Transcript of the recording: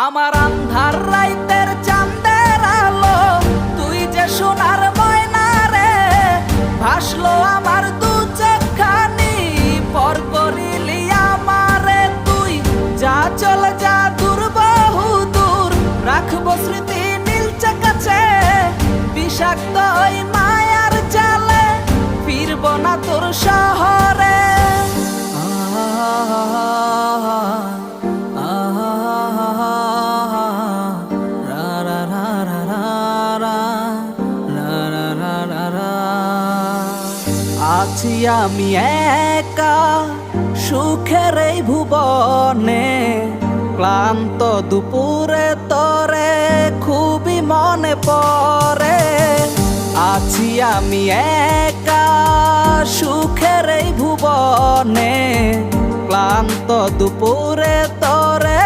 আমার আন্ধার রাইতের চাঁদের আলো, তুই যে সোনার ময়না রে, ভাসলো আমার দু চোখখানি, পর করিলি আমারে তুই। যা চল যা দূর বহু দূর, রাখবো স্মৃতি নীলচে কাছে, বিষাক্ত ওই মায়ার জালে ফিরব না তোর শহরে। আছি আমি একা সুখের এই ভুবনে, ক্লান্ত দুপুরে তোরে খুবই মনে পড়ে। আছি আমি একা সুখের এই ভুবনে, ক্লান্ত দুপুরে তোরে